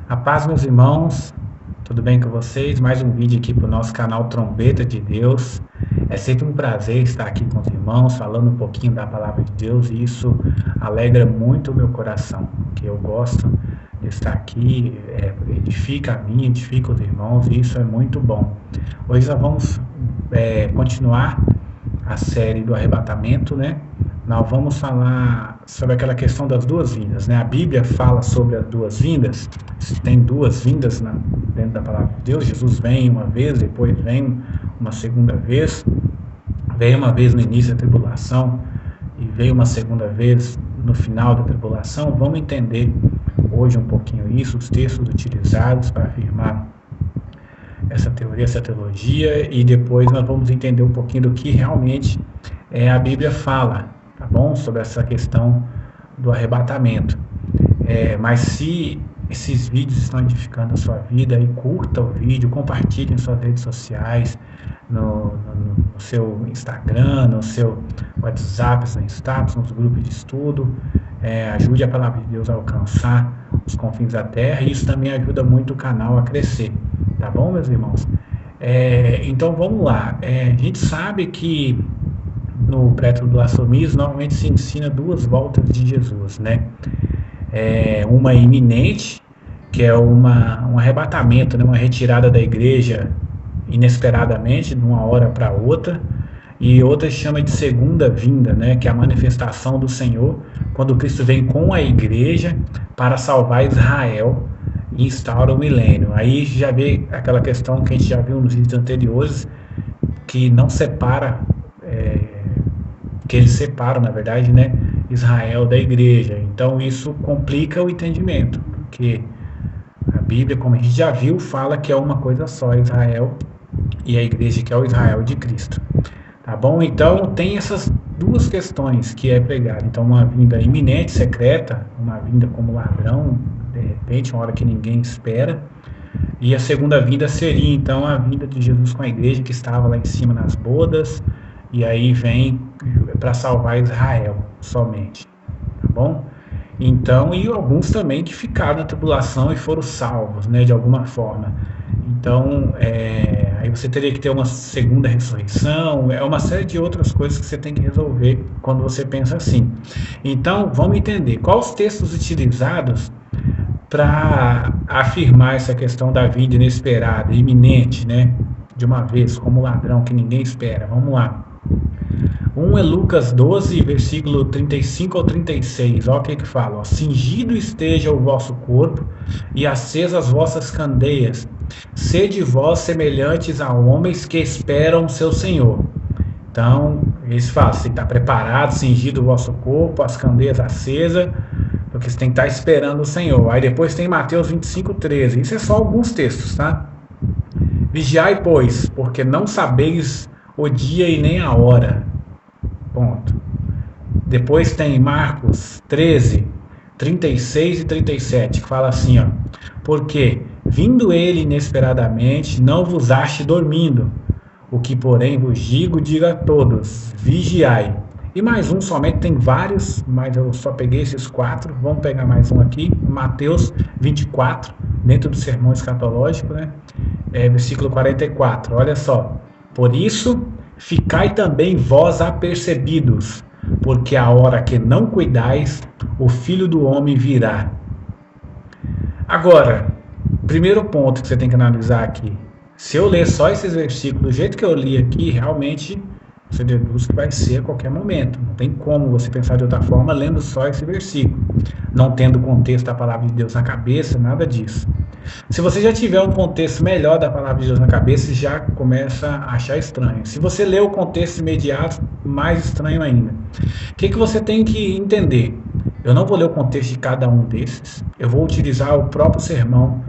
A paz, meus irmãos, tudo bem com vocês? Mais um vídeo aqui para o nosso canal Trombeta de Deus. É sempre um prazer estar aqui com os irmãos, falando um pouquinho da palavra de Deus, e isso alegra muito o meu coração, porque eu gosto de estar aqui, edifica a mim, edifica os irmãos, e isso é muito bom. Hoje nós vamos continuar a série do arrebatamento, né? Nós vamos falar sobre aquela questão das duas vindas, né? A Bíblia fala sobre as duas vindas. Tem duas vindas dentro da palavra de Deus. Jesus vem uma vez, depois vem uma segunda vez. Veio uma vez no início da tribulação e veio uma segunda vez no final da tribulação. Vamos entender hoje um pouquinho isso, os textos utilizados para afirmar essa teoria, essa teologia, e depois nós vamos entender um pouquinho do que realmente a Bíblia fala, tá bom? Sobre essa questão do arrebatamento. Mas se esses vídeos estão edificando a sua vida, aí curta o vídeo, compartilhe em suas redes sociais, no seu Instagram, no seu WhatsApp, no status, nos grupos de estudo. Ajude a palavra de Deus a alcançar os confins da terra, e isso também ajuda muito o canal a crescer, tá bom, meus irmãos? Então vamos lá. A gente sabe que no pré-tribulacionismo normalmente se ensina duas voltas de Jesus, né? Uma iminente, que é um arrebatamento, né? Uma retirada da igreja inesperadamente, de uma hora para outra, e outra se chama de segunda vinda, né? Que é a manifestação do Senhor, quando Cristo vem com a igreja para salvar Israel e instaura o milênio. Aí já vê aquela questão que a gente já viu nos vídeos anteriores, que não separa, que eles separam, na verdade, né, Israel da igreja. Então isso complica o entendimento, porque a Bíblia, como a gente já viu, fala que é uma coisa só, Israel e a igreja, que é o Israel de Cristo. Tá bom? Então tem essas duas questões que é pregado. Então, uma vinda iminente, secreta, uma vinda como ladrão, de repente, uma hora que ninguém espera. E a segunda vinda seria, então, a vinda de Jesus com a igreja que estava lá em cima nas bodas, e aí vem para salvar Israel somente. Tá bom? Então, e alguns também que ficaram na tribulação e foram salvos, né, de alguma forma. Então, aí você teria que ter uma segunda ressurreição, uma série de outras coisas que você tem que resolver quando você pensa assim. Então, vamos entender quais os textos utilizados para afirmar essa questão da vinda inesperada, iminente, né, de uma vez, como ladrão que ninguém espera. Vamos lá. Um é Lucas 12, versículo 35 ao 36. Olha o que fala. Ó, cingido esteja o vosso corpo e acesas as vossas candeias. Sede vós semelhantes a homens que esperam seu Senhor. Então, eles falam, você está preparado, cingido o vosso corpo, as candeias acesas, porque você tem que estar esperando o Senhor. Aí depois tem Mateus 25, 13. Isso é só alguns textos, tá? Vigiai, pois, porque não sabeis o dia e nem a hora. Ponto. Depois tem Marcos 13, 36 e 37, que fala assim, ó. Porque, vindo ele inesperadamente, não vos ache dormindo. O que, porém, vos digo, diga a todos, vigiai. E mais um, somente tem vários, mas eu só peguei esses 4. Vamos pegar mais um aqui, Mateus 24, dentro do sermão escatológico, né? Versículo 44, olha só. Por isso, ficai também vós apercebidos, porque a hora que não cuidais, o Filho do Homem virá. Agora, primeiro ponto que você tem que analisar aqui. Se eu ler só esses versículos do jeito que eu li aqui, realmente você deduz que vai ser a qualquer momento. Não tem como você pensar de outra forma lendo só esse versículo, não tendo o contexto da palavra de Deus na cabeça, nada disso. Se você já tiver um contexto melhor da palavra de Deus na cabeça, já começa a achar estranho. Se você ler o contexto imediato, mais estranho ainda. O que você tem que entender? Eu não vou ler o contexto de cada um desses. Eu vou utilizar o próprio sermão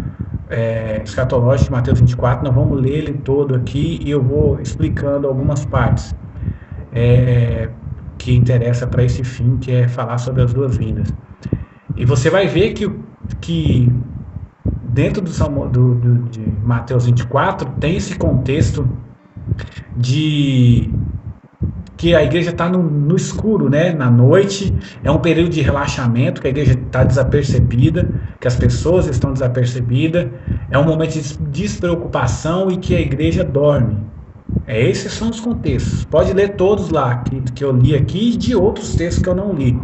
escatológico de Mateus 24. Nós vamos ler ele todo aqui e eu vou explicando algumas partes que interessa para esse fim, que é falar sobre as duas vindas. E você vai ver que dentro de Mateus 24 tem esse contexto que a igreja está no escuro, né? Na noite, é um período de relaxamento, que a igreja está desapercebida, que as pessoas estão desapercebidas, é um momento de despreocupação e que a igreja dorme. Esses são os contextos. Pode ler todos lá que eu li aqui e de outros textos que eu não li.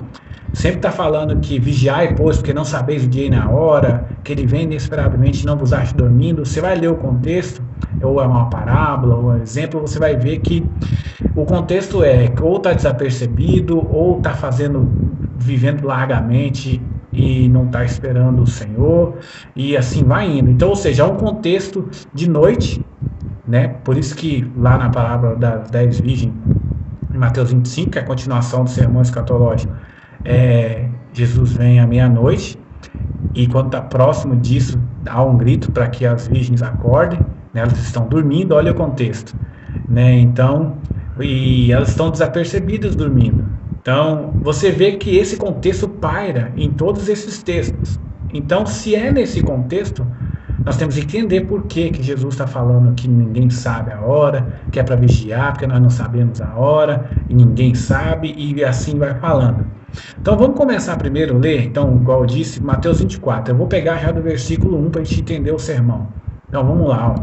Sempre está falando que vigiai, pois, porque não sabeis o dia e na hora, que ele vem inesperadamente e não vos ache dormindo. Você vai ler o contexto, ou é uma parábola, ou um exemplo, você vai ver que o contexto é ou está desapercebido, ou está vivendo largamente e não está esperando o Senhor, e assim vai indo. Então, ou seja, é um contexto de noite, né? Por isso que lá na parábola das 10 virgens, em Mateus 25, que é a continuação do sermão escatológico, Jesus vem à meia-noite, e quando está próximo disso, dá um grito para que as virgens acordem, né? Elas estão dormindo, olha o contexto, né? Então, e elas estão desapercebidas dormindo. Então, você vê que esse contexto paira em todos esses textos. Então, se é nesse contexto, nós temos que entender por que Jesus está falando que ninguém sabe a hora, que é para vigiar, porque nós não sabemos a hora, e ninguém sabe, e assim vai falando. Então vamos começar primeiro a ler, então, igual eu disse, Mateus 24. Eu vou pegar já do versículo 1 para a gente entender o sermão. Então vamos lá.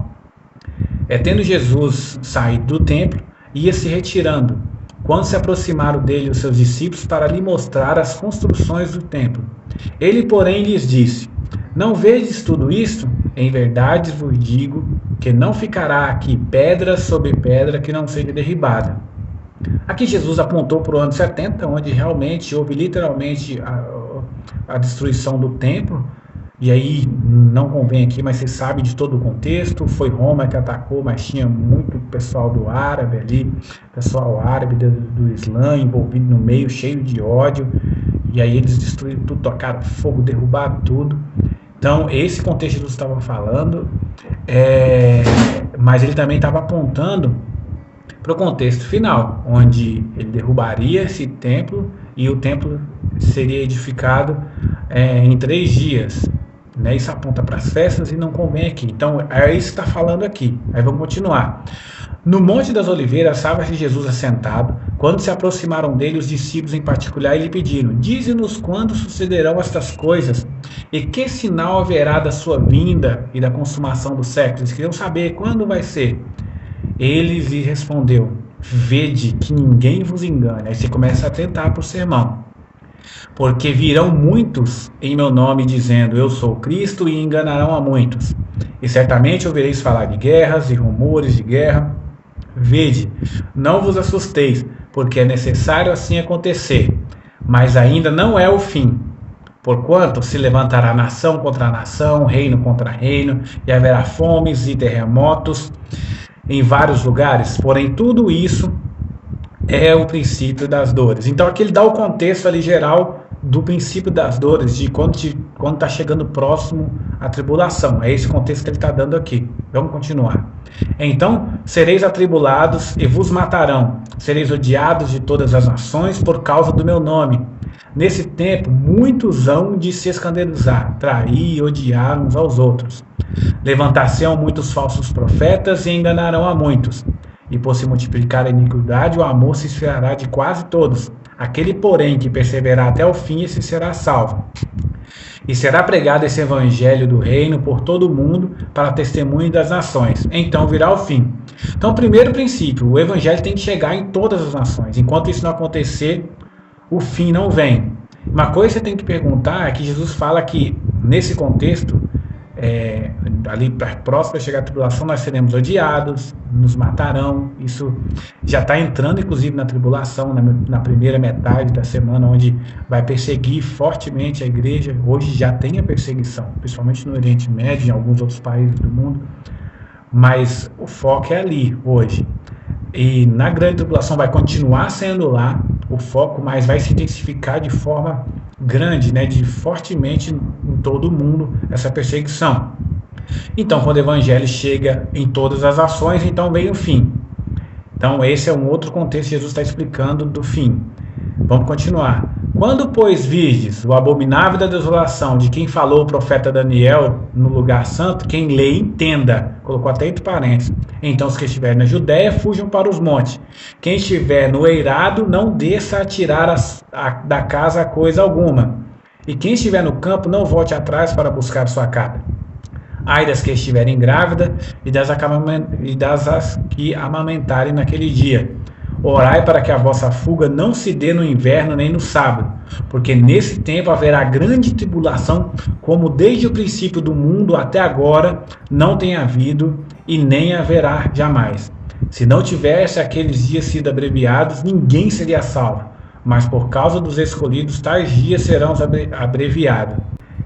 Tendo Jesus saído do templo, ia se retirando, quando se aproximaram dele os seus discípulos para lhe mostrar as construções do templo. Ele, porém, lhes disse: não vedes tudo isto? Em verdade vos digo que não ficará aqui pedra sobre pedra que não seja derribada. Aqui Jesus apontou para o ano 70, onde realmente houve literalmente a destruição do templo. E aí, não convém aqui, mas você sabe de todo o contexto. Foi Roma que atacou, mas tinha muito pessoal do árabe ali, pessoal árabe do Islã envolvido no meio, cheio de ódio. E aí eles destruíram tudo, tocaram fogo, derrubaram tudo. Então, esse contexto que Jesus estava falando, mas ele também estava apontando para o contexto final, onde ele derrubaria esse templo e o templo seria edificado em 3 dias. Né? Isso aponta para as festas e não convém aqui. Então, é isso que está falando aqui. Aí vamos continuar. No Monte das Oliveiras, estava-se Jesus assentado, quando se aproximaram dele os discípulos em particular e lhe pediram: dize-nos quando sucederão estas coisas, e que sinal haverá da sua vinda e da consumação dos séculos. Eles queriam saber quando vai ser. Ele lhe respondeu: vede que ninguém vos engane. Aí você começa a atentar para o sermão. Porque virão muitos em meu nome dizendo: eu sou Cristo, e enganarão a muitos. E certamente ouvireis falar de guerras e rumores de guerra. Vede, não vos assusteis, porque é necessário assim acontecer, mas ainda não é o fim. Porquanto se levantará nação contra nação, reino contra reino, e haverá fomes e terremotos em vários lugares. Porém, tudo isso é o princípio das dores. Então aqui ele dá o contexto ali geral do princípio das dores, de quando está chegando próximo a tribulação. É esse contexto que ele está dando aqui. Vamos continuar. Então sereis atribulados e vos matarão, sereis odiados de todas as nações por causa do meu nome. Nesse tempo muitos hão de se escandalizar, trair e odiar uns aos outros. Levantar-se-ão muitos falsos profetas e enganarão a muitos. E por se multiplicar a iniquidade, o amor se esfriará de quase todos. Aquele, porém, que perseverar até o fim, esse será salvo. E será pregado esse evangelho do reino por todo o mundo para testemunho das nações. Então virá o fim. Então, primeiro princípio, o evangelho tem que chegar em todas as nações. Enquanto isso não acontecer, o fim não vem. Uma coisa que você tem que perguntar é que Jesus fala que, nesse contexto, ali próximo a chegar a tribulação, nós seremos odiados, nos matarão. Isso já está entrando inclusive na tribulação, na primeira metade da semana, onde vai perseguir fortemente a igreja. Hoje já tem a perseguição, principalmente no Oriente Médio e em alguns outros países do mundo, mas o foco é ali hoje. E na grande tribulação vai continuar sendo lá o foco, mas vai se intensificar de forma grande, né, de fortemente em todo o mundo essa perseguição. Então, quando o evangelho chega em todas as ações, então vem o fim. Então, esse é um outro contexto que Jesus está explicando do fim. Vamos continuar. Quando, pois, virdes o abominável da desolação de quem falou o profeta Daniel no lugar santo, quem lê, entenda. Colocou até entre parênteses. Então, os que estiverem na Judéia, fujam para os montes. Quem estiver no eirado, não desça a tirar da casa coisa alguma. E quem estiver no campo, não volte atrás para buscar sua cabra. Ai das que estiverem grávidas e das que amamentarem naquele dia. Orai para que a vossa fuga não se dê no inverno nem no sábado, porque nesse tempo haverá grande tribulação, como desde o princípio do mundo até agora não tem havido e nem haverá jamais. Se não tivesse aqueles dias sido abreviados, ninguém seria salvo, mas por causa dos escolhidos, tais dias serão abreviados.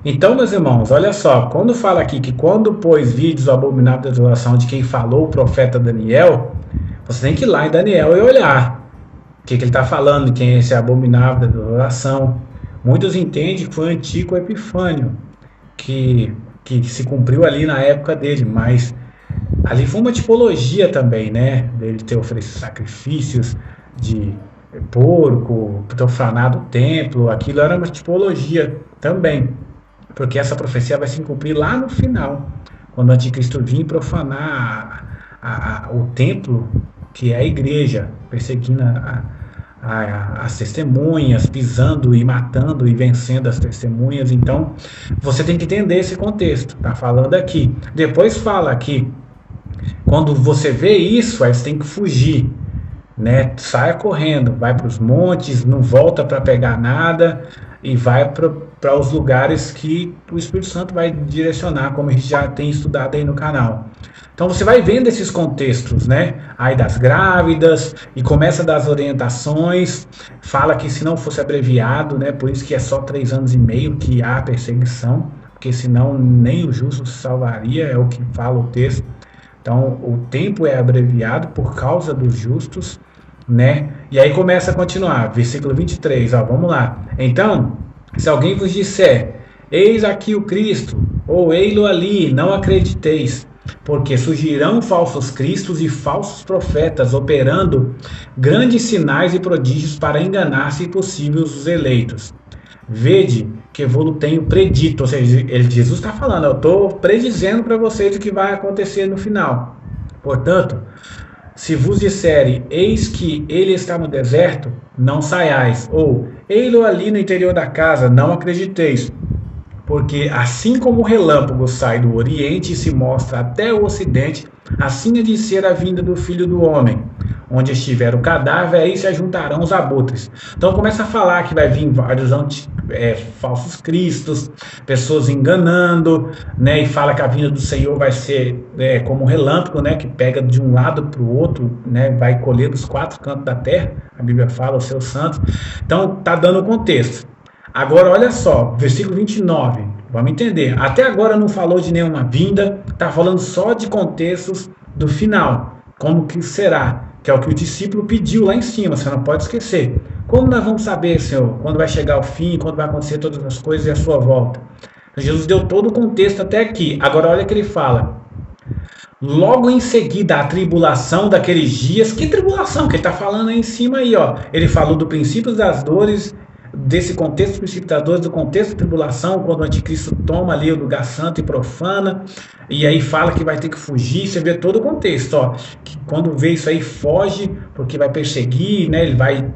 Então, meus irmãos, olha só, quando fala aqui que quando, pois, vides o abominável da desolação de quem falou o profeta Daniel, você tem que ir lá em Daniel e olhar o que ele está falando, quem é esse abominável da desolação. Muitos entendem que foi o Antíoco Epifânio, que se cumpriu ali na época dele, mas ali foi uma tipologia também, né? Dele ter oferecido sacrifícios de porco, profanado o templo, aquilo era uma tipologia também, porque essa profecia vai se cumprir lá no final, quando o anticristo vir profanar o templo, que é a igreja, perseguindo as testemunhas, pisando e matando e vencendo as testemunhas. Então, você tem que entender esse contexto, tá falando aqui. Depois fala que quando você vê isso, aí você tem que fugir, né? Saia correndo, vai para os montes, não volta para pegar nada e vai para os lugares que o Espírito Santo vai direcionar, como a gente já tem estudado aí no canal. Então você vai vendo esses contextos, né? Aí das grávidas, e começa das orientações, fala que se não fosse abreviado, né? Por isso que é só 3 anos e meio que há perseguição, porque senão nem o justo se salvaria, é o que fala o texto. Então o tempo é abreviado por causa dos justos, né? E aí começa a continuar, versículo 23, ó, vamos lá. Então, se alguém vos disser, eis aqui o Cristo, ou ei-lo ali, não acrediteis, porque surgirão falsos cristos e falsos profetas, operando grandes sinais e prodígios para enganar, se possível, os eleitos. Vede que vou tenho predito, ou seja, Jesus está falando, eu estou predizendo para vocês o que vai acontecer no final. Portanto, se vos disserem, eis que ele está no deserto, não saiais, ou ei-lo ali no interior da casa, não acrediteis. Porque assim como o relâmpago sai do Oriente e se mostra até o Ocidente, assim há de ser a vinda do Filho do Homem. Onde estiver o cadáver, aí se ajuntarão os abutres. Então começa a falar que vai vir vários falsos cristos, pessoas enganando, né? E fala que a vinda do Senhor vai ser como um relâmpago, né? Que pega de um lado para o outro, né? Vai colher dos 4 cantos da terra. A Bíblia fala, os seus santos. Então tá dando o contexto. Agora, olha só, versículo 29, vamos entender. Até agora não falou de nenhuma vinda, está falando só de contextos do final. Como que será? Que é o que o discípulo pediu lá em cima, você não pode esquecer. Como nós vamos saber, Senhor, quando vai chegar o fim, quando vai acontecer todas as coisas e a sua volta? Então, Jesus deu todo o contexto até aqui. Agora, olha o que ele fala. Logo em seguida, a tribulação daqueles dias. Que tribulação? Que ele está falando aí em cima aí, ó. Ele falou do princípio das dores, desse contexto precipitador, do contexto de tribulação, quando o anticristo toma ali o lugar santo e profana, e aí fala que vai ter que fugir. Você vê todo o contexto, ó, que quando vê isso aí foge, porque vai perseguir, né, ele vai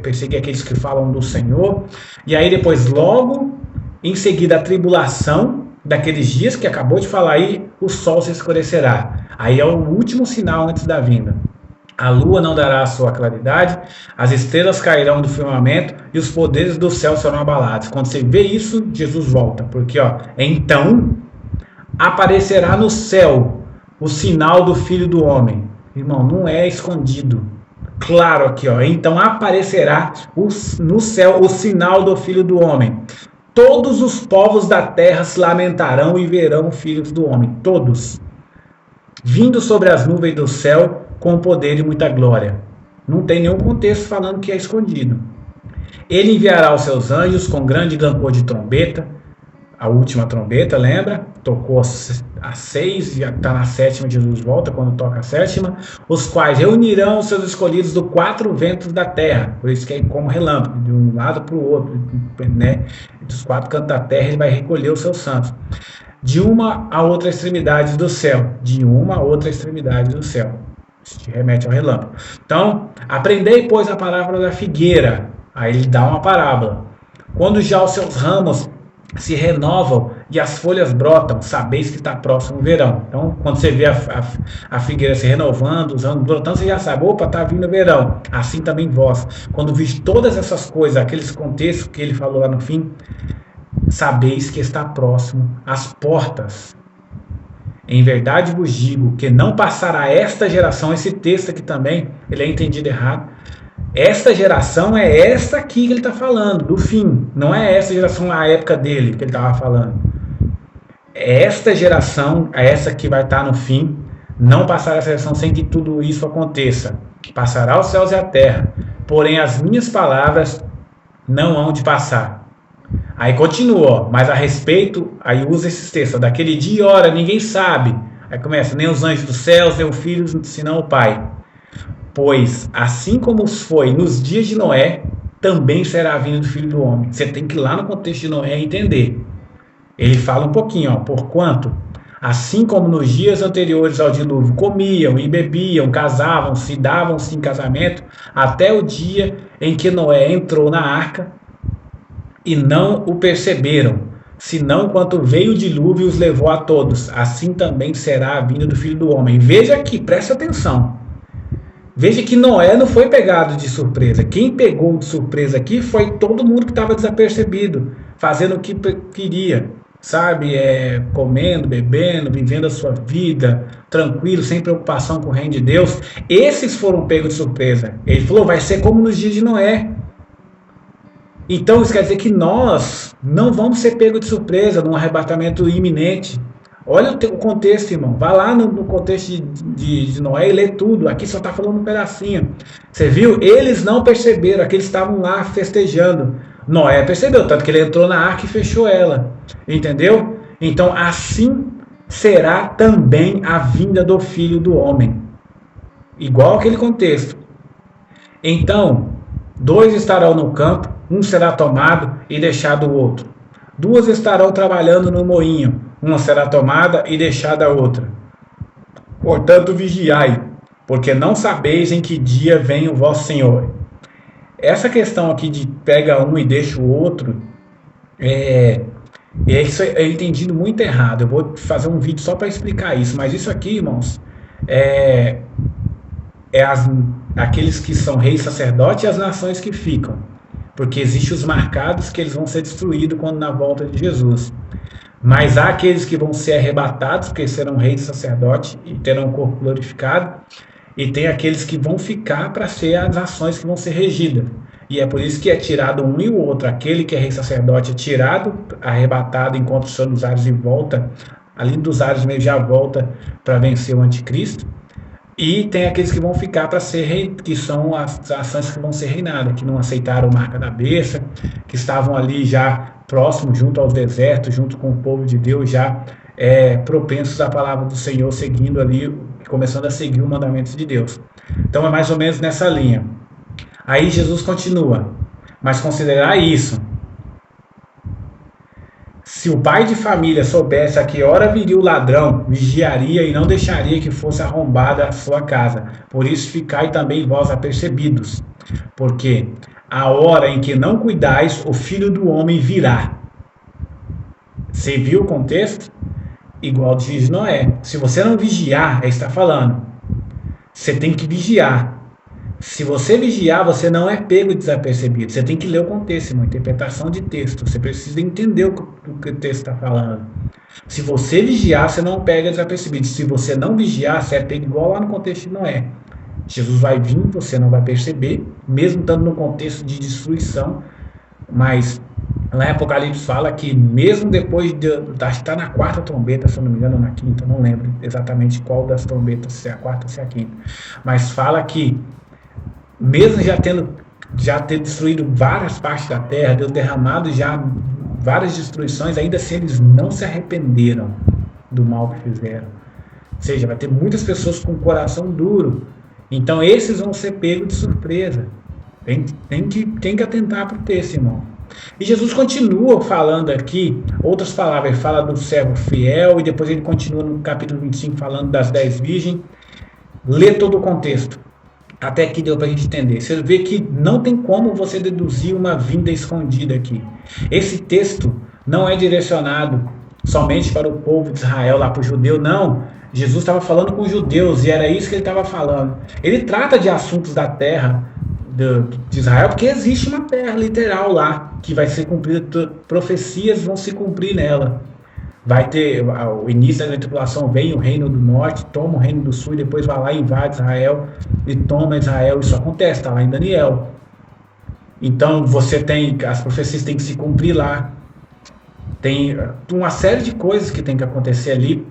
perseguir aqueles que falam do Senhor, e aí depois logo em seguida a tribulação daqueles dias que acabou de falar aí, o sol se escurecerá, aí é o último sinal antes da vinda. A lua não dará a sua claridade, as estrelas cairão do firmamento e os poderes do céu serão abalados. Quando você vê isso, Jesus volta, porque ó, então aparecerá no céu o sinal do Filho do Homem. Irmão, não é escondido. Claro aqui, ó. Então aparecerá no céu o sinal do Filho do Homem. Todos os povos da terra se lamentarão e verão filhos do homem. Todos. Vindo sobre as nuvens do céu com poder e muita glória. Não tem nenhum contexto falando que é escondido. Ele enviará os seus anjos com grande rancor de trombeta. a última trombeta, lembra? Tocou a 6, já está na 7ª, Jesus volta quando toca a 7ª, os quais reunirão os seus escolhidos dos 4 ventos da terra, por isso que é como relâmpago, de um lado para o outro, né? Dos 4 cantos da terra ele vai recolher os seus santos, de uma a outra extremidade do céu, de uma a outra extremidade do céu, isso te remete ao relâmpago. Então, aprendei, pois, a palavra da figueira, aí ele dá uma parábola, quando já os seus ramos se renovam e as folhas brotam, sabeis que está próximo o verão. Então, quando você vê a figueira se renovando, os ramos brotando, você já sabe, opa, está vindo o verão. Assim também vós. Quando viste todas essas coisas, aqueles contextos que ele falou lá no fim, sabeis que está próximo às portas. Em verdade vos digo que não passará esta geração, esse texto aqui também, ele é entendido errado. Esta geração é esta aqui que ele está falando, do fim. Não é essa geração, a época dele que ele estava falando. Esta geração, essa que vai estar no fim, não passará essa geração sem que tudo isso aconteça. Passará os céus e a terra, porém as minhas palavras não hão de passar. Aí continua, mas a respeito, aí usa esses textos, daquele dia e hora ninguém sabe. Aí começa, nem os anjos dos céus, nem o filho, senão o pai. Pois, assim como foi nos dias de Noé, também será a vinda do Filho do Homem. Você tem que ir lá no contexto de Noé entender. Ele fala um pouquinho, porquanto, assim como nos dias anteriores ao dilúvio, comiam e bebiam, casavam-se, davam-se em casamento, até o dia em que Noé entrou na arca, e não o perceberam, senão quando veio o dilúvio e os levou a todos. Assim também será a vinda do Filho do Homem. Veja aqui, preste atenção. Veja que Noé não foi pegado de surpresa. Quem pegou de surpresa aqui foi todo mundo que estava desapercebido, fazendo o que queria, sabe? Comendo, bebendo, vivendo a sua vida, tranquilo, sem preocupação com o reino de Deus. Esses foram pegos de surpresa. Ele falou, vai ser como nos dias de Noé. Então isso quer dizer que nós não vamos ser pegos de surpresa num arrebatamento iminente. Olha o contexto, irmão. Vai lá no contexto de Noé e lê tudo. Aqui só está falando um pedacinho. Você viu? Eles não perceberam. Aqueles estavam lá festejando. Noé percebeu, tanto que ele entrou na arca e fechou ela. Entendeu? Então, assim será também a vinda do Filho do Homem. Igual aquele contexto. Então, 2 estarão no campo, um será tomado e deixado o outro. 2 estarão trabalhando no moinho, uma será tomada e deixada a outra. Portanto, vigiai, porque não sabeis em que dia vem o vosso Senhor. Essa questão aqui de pega um e deixa o outro, isso é entendido muito errado. Eu vou fazer um vídeo só para explicar isso, mas isso aqui, irmãos, aqueles que são reis, sacerdotes e as nações que ficam. Porque existem os marcados que eles vão ser destruídos quando na volta de Jesus. Mas há aqueles que vão ser arrebatados, porque serão reis e sacerdotes e terão um corpo glorificado. E tem aqueles que vão ficar para ser as nações que vão ser regidas. E é por isso que é tirado um e o outro. Aquele que é rei sacerdote é tirado, arrebatado, encontra o Senhor nos ares e volta. Ali dos ares mesmo já volta para vencer o anticristo. E tem aqueles que vão ficar para ser rei, que são as nações que vão ser reinadas, que não aceitaram a marca da besta, que estavam ali já próximos, junto aos desertos, junto com o povo de Deus, já propensos à palavra do Senhor, seguindo ali, começando a seguir os mandamentos de Deus. Então é mais ou menos nessa linha. Aí Jesus continua, mas considerar isso. Se o pai de família soubesse a que hora viria o ladrão, vigiaria e não deixaria que fosse arrombada a sua casa. Por isso ficai também vós apercebidos, porque a hora em que não cuidais, o Filho do Homem virá. Você viu o contexto? Igual diz Noé. Se você não vigiar, está falando. Você tem que vigiar. Se você vigiar, você não é pego desapercebido. Você tem que ler o contexto, uma interpretação de texto. Você precisa entender o que o texto está falando. Se você vigiar, você não pega desapercebido. Se você não vigiar, você é pego igual lá no contexto de Noé. Jesus vai vir, você não vai perceber, mesmo estando no contexto de destruição. Mas lá em Apocalipse fala que mesmo depois acho que está na 4ª trombeta, se eu não me engano, ou na 5ª, não lembro exatamente qual das trombetas, se é a 4ª ou se é a 5ª. Mas fala que mesmo já ter destruído várias partes da terra, Deus derramado já várias destruições, ainda assim eles não se arrependeram do mal que fizeram. Ou seja, vai ter muitas pessoas com o coração duro. Então esses vão ser pegos de surpresa. Tem que atentar para o texto, irmão. E Jesus continua falando aqui, outras palavras, ele fala do servo fiel, e depois ele continua no capítulo 25 falando das 10 virgens. Lê todo o contexto, até que deu para a gente entender. Você vê que não tem como você deduzir uma vinda escondida aqui. Esse texto não é direcionado somente para o povo de Israel, lá para o judeu, não. Jesus estava falando com os judeus, e era isso que ele estava falando. Ele trata de assuntos da terra de Israel, porque existe uma terra literal lá, que vai ser cumprida, profecias vão se cumprir nela. Vai ter o início da tribulação, vem o reino do norte, toma o reino do sul, e depois vai lá e invade Israel e toma Israel. Isso acontece, está lá em Daniel. Então você tem, as profecias têm que se cumprir lá. Tem uma série de coisas que tem que acontecer ali,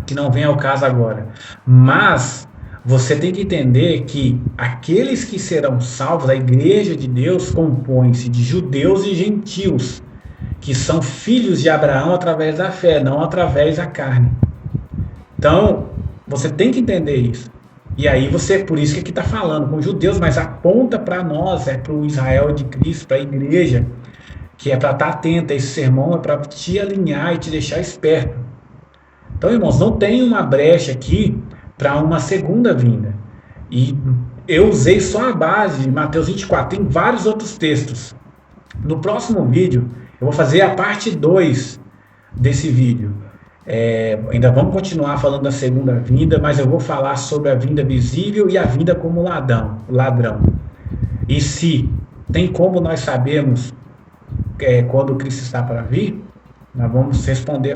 que não vem ao caso agora. Mas você tem que entender que aqueles que serão salvos, a igreja de Deus, compõe-se de judeus e gentios, que são filhos de Abraão através da fé, não através da carne. Então, você tem que entender isso. E aí você, por isso que aqui está falando com judeus, mas aponta para nós, é para o Israel de Cristo, para a igreja, que é para estar atenta. Esse sermão é para te alinhar e te deixar esperto. Então, irmãos, não tem uma brecha aqui para uma segunda vinda. E eu usei só a base de Mateus 24, tem vários outros textos. No próximo vídeo, eu vou fazer a parte 2 desse vídeo. Ainda vamos continuar falando da segunda vinda, mas eu vou falar sobre a vinda visível e a vinda como ladrão. E se tem como nós sabermos quando Cristo está para vir, nós vamos responder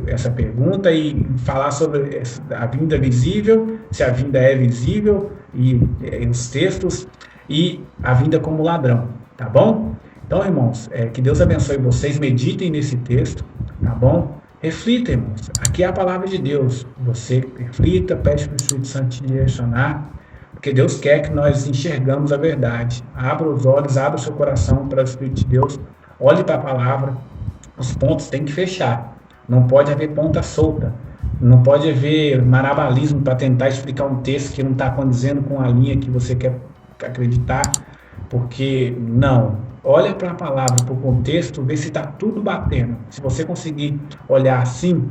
essa pergunta e falar sobre a vinda visível, se a vinda é visível, e os textos, e a vinda como ladrão, tá bom? Então, irmãos, que Deus abençoe vocês, meditem nesse texto, tá bom? Reflita, irmãos, aqui é a palavra de Deus, você reflita, pede para o Espírito Santo te direcionar, porque Deus quer que nós enxergamos a verdade. Abra os olhos, abra o seu coração para o Espírito de Deus, olhe para a palavra. Os pontos têm que fechar. Não pode haver ponta solta. Não pode haver marabalismo para tentar explicar um texto que não está condizendo com a linha que você quer acreditar. Porque, não. Olha para a palavra, para o contexto, vê se está tudo batendo. Se você conseguir olhar assim,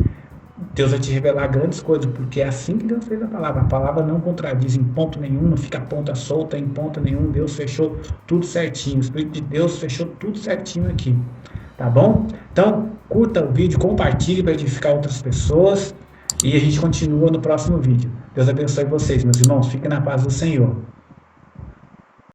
Deus vai te revelar grandes coisas, porque é assim que Deus fez a palavra. A palavra não contradiz em ponto nenhum, não fica ponta solta em ponto nenhum. Deus fechou tudo certinho. O Espírito de Deus fechou tudo certinho aqui. Tá bom? Então, curta o vídeo, compartilhe para edificar outras pessoas e a gente continua no próximo vídeo. Deus abençoe vocês, meus irmãos. Fiquem na paz do Senhor.